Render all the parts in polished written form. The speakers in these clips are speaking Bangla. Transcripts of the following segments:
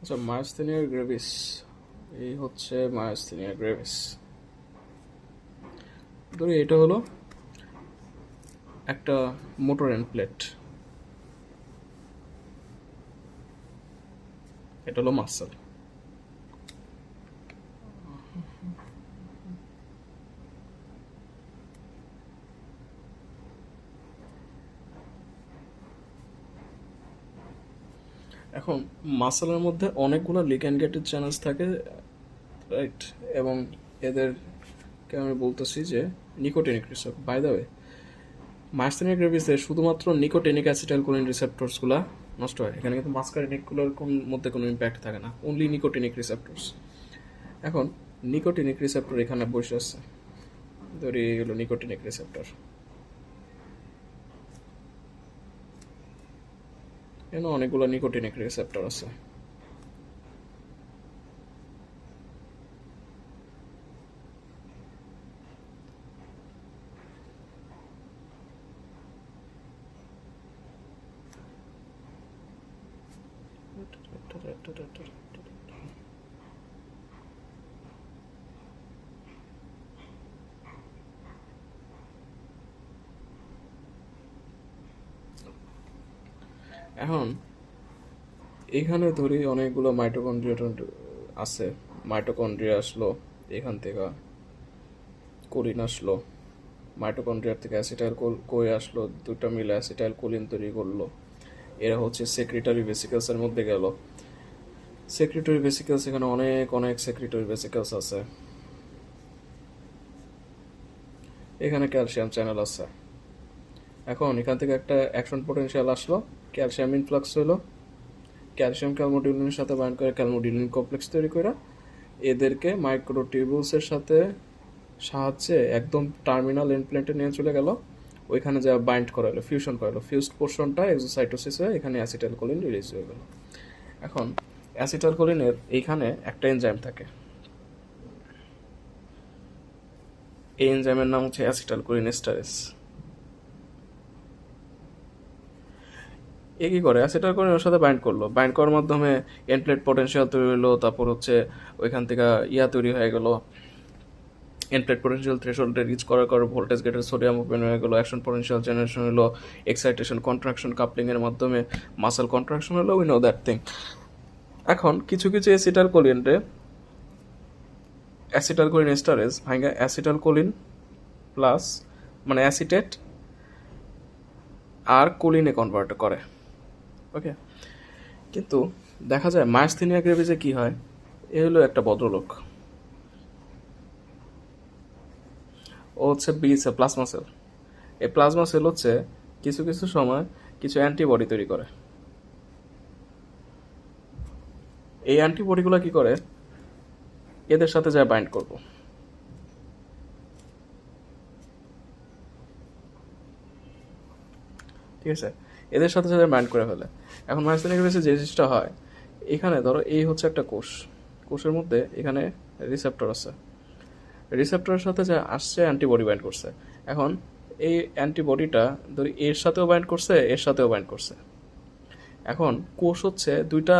আচ্ছা, মায়াস্থেনিয়া গ্রেভিস, এই হচ্ছে মায়াস্থেনিয়া গ্রেভিস। ধরি এটা হলো একটা মোটর এন্ড প্লেট, এটা হলো মাসল। এখন মাসলের মধ্যে অনেকগুলো লিক অ্যান্ড গেটেড চ্যানেলস থাকে, রাইট? এবং এদেরকে আমি বলতেছি যে nicotinic receptor. By the way, myasthenia গ্রেভিসে শুধুমাত্র নিকোটিনিক অ্যাসিটাইলকোলিন রিসেপ্টরসগুলো নষ্ট হয়, এখানে কিন্তু মাস্কারিনিকগুলোর মধ্যে কোনো ইম্প্যাক্ট থাকে না, অনলি নিকোটিনিক রিসেপ্টরস। এখন নিকোটিনিক রিসেপ্টর এখানে বসে আছে, ধরি এগুলো নিকোটিনিক রিসেপ্টর, এখানে অনেকগুলো নিকোটিনিক রিসেপ্টর আছে। এখন এখানে ধরি অনেকগুলো মাইটোকন্ড্রিয়া আছে, মাইটোকন্ড্রিয়া আসলো, এখান থেকে কোলিন আসলো, মাইটোকন্ড্রিয়ার থেকে অ্যাসিটাইল কই আসলো, দুটো মিলে অ্যাসিটাইল কোলিন তৈরি করলো, এরা হচ্ছে সেক্রেটারি ভেসিকলসের মধ্যে গেল। সেক্রেটারি ভেসিকলস, এখানে অনেক অনেক সেক্রেটারি ভেসিকলস আছে, এখানে ক্যালসিয়াম চ্যানেল আছে। এখন এখান থেকে একটা অ্যাকশন পোটেনশিয়াল আসলো, ক্যালসিয়াম ইনফ্লাক্স হলো, ক্যালসিয়াম ক্যালমোডিউলিনের সাথে বাইন্ড করে ক্যালমোডিউলিন কমপ্লেক্স তৈরি করে এদেরকে মাইক্রোটিউবুলসের সাথে সাহায্যে একদম টার্মিনাল এন্ড প্লেন্টে নিয়ে চলে গেল, ওইখানে যা বাইন্ড করালো, ফিউশন করালো, ফিউজড পোর্শনটা এক্সোসাইটোসিস হয়ে এখানে অ্যাসিটাইলকোলিন রিলিজ হয়ে গেল। এখন অ্যাসিটাইলকোলিনের এইখানে একটা এনজাইম থাকে, এই এনজাইমের নাম হচ্ছে অ্যাসিটাইলকোলিন এস্টারেস। এ কী করে, অ্যাসিটাইলকোলিন ওর সাথে বাইন্ড করলো, বাইন্ড করার মাধ্যমে এন্ড প্লেট পোটেনশিয়াল তৈরি হলো, তারপর হচ্ছে ওইখান থেকে তৈরি হয়ে গেল, এন্ড প্লেট পোটেনশিয়াল থ্রেশহোল্ডে রিচ করার পর ভোল্টেজ গেটের সোডিয়াম ওপেন হয়ে গেলো, অ্যাকশন পোটেনশিয়াল জেনারেশন হলো, এক্সাইটেশন কন্ট্রাকশন কাপলিংয়ের মাধ্যমে মাসেল কন্ট্রাকশন হলো, উই নো দ্যাট থিং। এখন কিছু কিছু অ্যাসিটাইলকোলিনরে অ্যাসিটাইলকোলিন এস্টারেজ ভাঙা অ্যাসিটাইলকোলিন প্লাস মানে অ্যাসিটেট আর কোলিনে কনভার্ট করে, ওকে? কিন্তু দেখা যায় মায়াস্থেনিয়া গ্রেভিসে কি হয়, এ হলো একটা ভদ্রলোক, ও হচ্ছে প্লাজমা সেল। এই প্লাজমা সেল হচ্ছে কিছু কিছু সময় কিছু অ্যান্টিবডি তৈরি করে। এই অ্যান্টিবডিগুলো কি করে, এদের সাথে যা বাইন্ড করব, ঠিক আছে, এদের সাথে সাথে বাইন্ড করে ফেলে। এখন মাইসেনিক বেসে যে জিনিসটা হয়, এখানে ধরো এই হচ্ছে একটা কোষ, কোষের মধ্যে এখানে রিসেপ্টর আছে, রিসেপ্টরের সাথে যা আসছে অ্যান্টিবডি বাইন্ড করছে। এখন এই অ্যান্টিবডিটা ধরি এর সাথেও বাইন্ড করছে, এর সাথেও বাইন্ড করছে। এখন কোষ হচ্ছে দুইটা,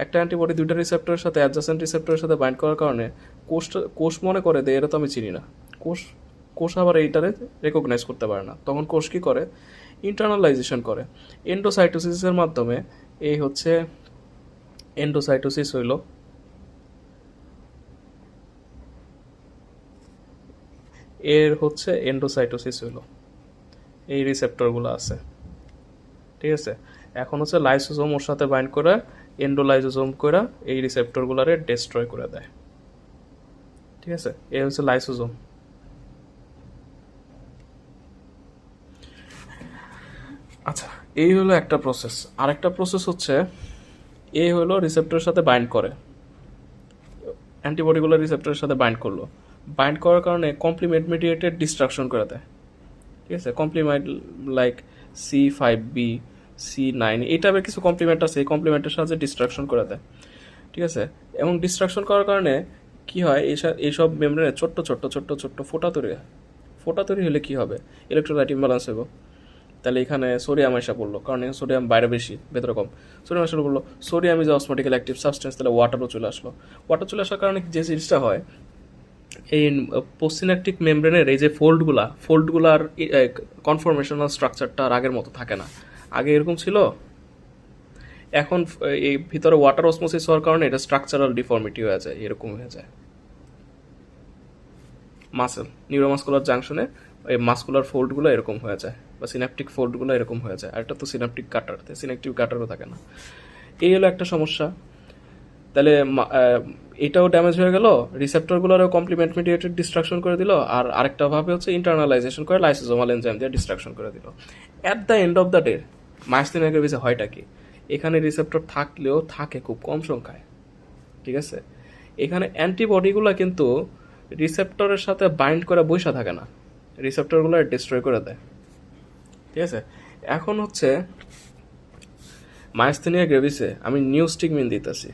একটা অ্যান্টিবডি দুইটা রিসেপ্টরের সাথে অ্যাডজাসেন্ট রিসেপ্টরের সাথে বাইন্ড করার কারণে কোষ মনে করে যে এটা তো আমি চিনি না, কোষ কোষ আবার এইটারে রেকগনাইজ করতে পারে না, তখন কোষ কী করে, ইন্টারনালাইজেশন করে এন্ডোসাইটোসিসের মাধ্যমে। এই হচ্ছে এন্ডোসাইটোসিস হইল, এর হচ্ছে এন্ডোসাইটোসিস হইল, এই রিসেপ্টরগুলো আছে, ঠিক আছে? এখন হচ্ছে লাইসোজোম ওর সাথে বাইন্ড করে এন্ডোলাইজোজোম করে এই রিসেপ্টরগুলারে ডেস্ট্রয় করে দেয়, ঠিক আছে? এই হচ্ছে লাইসোজোম। আচ্ছা, এই হলো একটা প্রসেস। আরেকটা প্রসেস হচ্ছে, এ হলো রিসেপ্টরের সাথে বাইন্ড করে, অ্যান্টিবডিগুলো রিসেপ্টরের সাথে বাইন্ড করলো, বাইন্ড করার কারণে কমপ্লিমেন্ট মিডিয়েটেড ডিস্ট্রাকশন করে দেয়, ঠিক আছে? কমপ্লিমেন্ট লাইক C5b, C9, এই টাইপের কিছু কমপ্লিমেন্ট আছে, এই কমপ্লিমেন্টের সাহায্যে ডিস্ট্রাকশন করে দেয়, ঠিক আছে? এবং ডিস্ট্রাকশন করার কারণে কি হয়, এইসব মেমব্রেনে ছোট্ট ছোট্ট ছোট্ট ছোট্ট ফোঁটা তৈরি হয়। ফোঁটা তৈরি হলে কি হবে, ইলেকট্রোলাইট ইমব্যালেন্স হবে, তাহলে এখানে সোডিয়াম এসে পড়লো, কারণ এখানে সোডিয়াম বাইরে বেশি ভেতরে কম। সোডিয়াম এসে পড়লো, সোডিয়াম ইজ অসমোটিক্যালি অ্যাক্টিভ সাবস্টেন্স, তাহলে ওয়াটারও চলে আসলো। ওয়াটার চলে আসার কারণে যে জিনিসটা হয়, এই পোস্টসিনাপটিক মেমব্রেনের এই যে ফোল্ডগুলার কনফরমেশনাল স্ট্রাকচারটা আর আগের মতো থাকে না। আগে এরকম ছিল, এখন এই ভিতরে ওয়াটার অসমোসিস হওয়ার কারণে এটা স্ট্রাকচারাল ডিফর্মিটি হয়ে যায়, এরকম হয়ে যায়। মাসেল নিউরোমাস্কুলার জাংশনে এই মাস্কুলার ফোল্ডগুলো এরকম হয়ে যায়, বা সিনাপটিক ফোল্ডগুলো এরকম হয়ে যায়। আর এটা তো সিনাপটিক কাটার, সিনাপটিক কাটারও থাকে না। এই হলো একটা সমস্যা। তাহলে এটাও ড্যামেজ হয়ে গেল, রিসেপ্টরগুলোরও কমপ্লিমেন্ট মিডিয়েটেড ডিস্ট্রাকশন করে দিল, আর আরেকটা ভাবে হচ্ছে ইন্টারনালাইজেশন করে লাইসোজোমাল এনজাইম দিয়ে ডিস্ট্রাকশন করে দিল। At the end of the day myasthenia গ্রেভিসে হয়টা কি, এখানে রিসেপ্টর থাকলেও থাকে খুব কম সংখ্যায়, ঠিক আছে। এখানে অ্যান্টিবডিগুলো কিন্তু রিসেপ্টরের সাথে বাইন্ড করে বসে থাকে না, রিসেপ্টরগুলো ডিস্ট্রয় করে দেয়, ঠিক আছে। এখন হচ্ছে মায়াস্থেনিয়া গ্রেভিসে আমি নিউস্টিগমিন দিতেছি,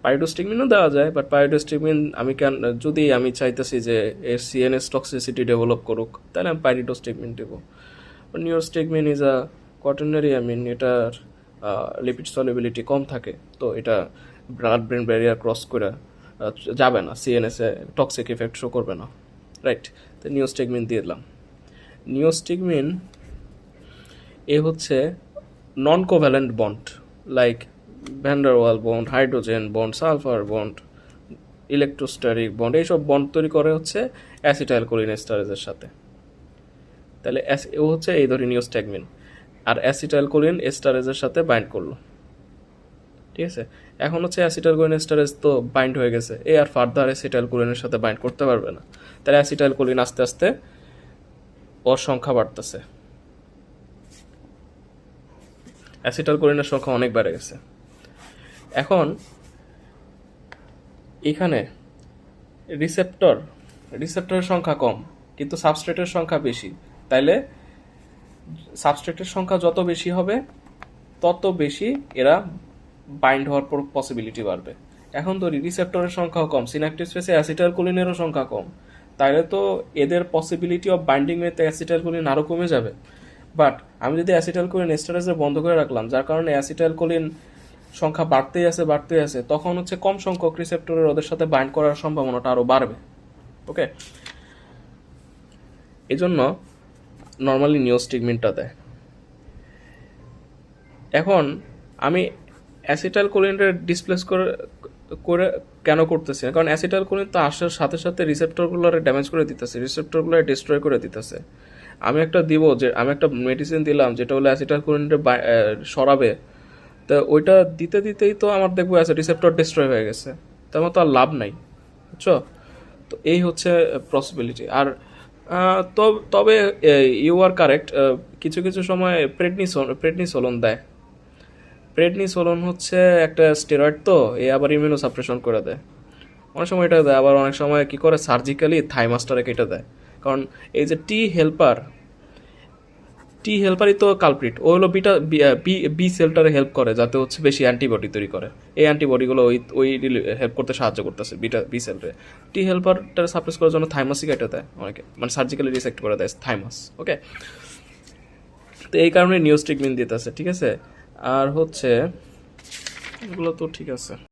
পাইরিডোস্টিগমিনও দেওয়া যায়, বাট পাইরিডোস্টিগমিন আমি যদি আমি চাইতেছি যে এর সিএনএস টক্সিসিটি ডেভেলপ করুক, তাহলে আমি পাইরিডোস্টিগমিন দেবো। নিউস্টিগমিন ইজ আ কোয়াটারনারি অ্যামিন, এটার লিপিড সলিবিলিটি কম থাকে, তো এটা ব্লাড ব্রেন ব্যারিয়ার ক্রস করে যাবে না, সিএনএসে টক্সিক এফেক্ট শো করবে না, রাইট। তো নিউস্টিগমিন দিয়ে দিলাম। নিউস্টিগমিন এ হচ্ছে non covalent bond, like Van der Waals bond, hydrogen bond, sulphur bond, electrostatic bond, এইসব বন্ড তৈরি করে হচ্ছে অ্যাসিটাইলকোলিন এস্টারেজের সাথে। তাহলে ও হচ্ছে এই ধরি নিউস্টিগমিন, আর অ্যাসিটাইলকোলিন এস্টারেজের সাথে বাইন্ড করলো, ঠিক আছে। এখন হচ্ছে অ্যাসিটাইলকোলিন এস্টারেজ তো বাইন্ড হয়ে গেছে, এ আর ফার্দার অ্যাসিটাইলকোলিনের সাথে বাইন্ড করতে পারবে না। তাহলে অ্যাসিটাইলকোলিন আস্তে আস্তে ওর সংখ্যা বাড়তেছে, অ্যাসিটাইলকোলিনের সংখ্যা অনেক বেড়ে গেছে। এখন এখানে রিসেপ্টরের সংখ্যা কম, কিন্তু সাবস্ট্রেটের সংখ্যা বেশি। তাইলে সাবস্ট্রেটের সংখ্যা যত বেশি হবে তত বেশি এরা বাইন্ড হওয়ার পসিবিলিটি বাড়বে। এখন ধরি রিসেপ্টরের সংখ্যাও কম, সিনাপটিক স্পেসে অ্যাসিটাইলকোলিনেরও সংখ্যা কম, তাইলে তো এদের possibility of binding with acetylcholine আরও কমে যাবে। বাট আমি যদি অ্যাসিটাইলকোলিন এস্টারেজে বন্ধ করে রাখলাম, যার কারণে অ্যাসিটাইলকোলিন সংখ্যা বাড়তেই আছে, তখন হচ্ছে কম সংখ্যক রিসেপ্টরের ওদের সাথে বাইন্ড করার সম্ভাবনাটা আরও বাড়বে, ওকে। এই জন্য নর্মালি নিউস্টিগমিনটা দেয়। এখন আমি অ্যাসিটাইলকোলিনটা ডিসপ্লেস করে কেন করতেছি না, কারণ অ্যাসিটাইলকোলিন তো আসার সাথে সাথে রিসেপ্টরগুলোরে ড্যামেজ করে দিতেছে, রিসেপ্টরগুলো ডিস্ট্রয় করে দিতেছে। আমি একটা মেডিসিন দিলাম যেটা হলো অ্যাসিটাইলকোলিনটা সরাবে, তা ওইটা দিতে দিতেই তো আমার দেখবো রিসেপ্টর ডিস্ট্রয় হয়ে গেছে, তার মতো আর লাভ নাই, বুঝছো। তো এই হচ্ছে পসিবিলিটি। আর তবে ইউ আর কারেক্ট, কিছু কিছু সময় প্রেডনিসোলন দেয়। প্রেডনিসোলন হচ্ছে একটা স্টেরয়েড, তো এ আবার ইমিউনো সাপ্রেশন করে দেয়, অনেক সময় এটা দেয়, আবার অনেক সময় কি করে সার্জিক্যালি থাইমাসটারে কেটে দেয়। কারণ এই যে টি হেল্পারই তো কালপ্রিট, ও হলো বি সেলটারে হেল্প করে, যাতে হচ্ছে বেশি অ্যান্টিবডি তৈরি করে। এই অ্যান্টিবডিগুলো ওই হেল্প করতে সাহায্য করতেছে বি সেলরে। টি হেল্পারটারে সাপ্রেস করার জন্য থাইমাসই কেটে দেয় অনেকে, মানে সার্জিক্যালি রিসেক্ট করে দেয় থাইমাস, ওকে। তো এই কারণে নিউস্টিগমিন দিতেছে, ঠিক আছে। আর হচ্ছে এগুলো তো ঠিক আছে।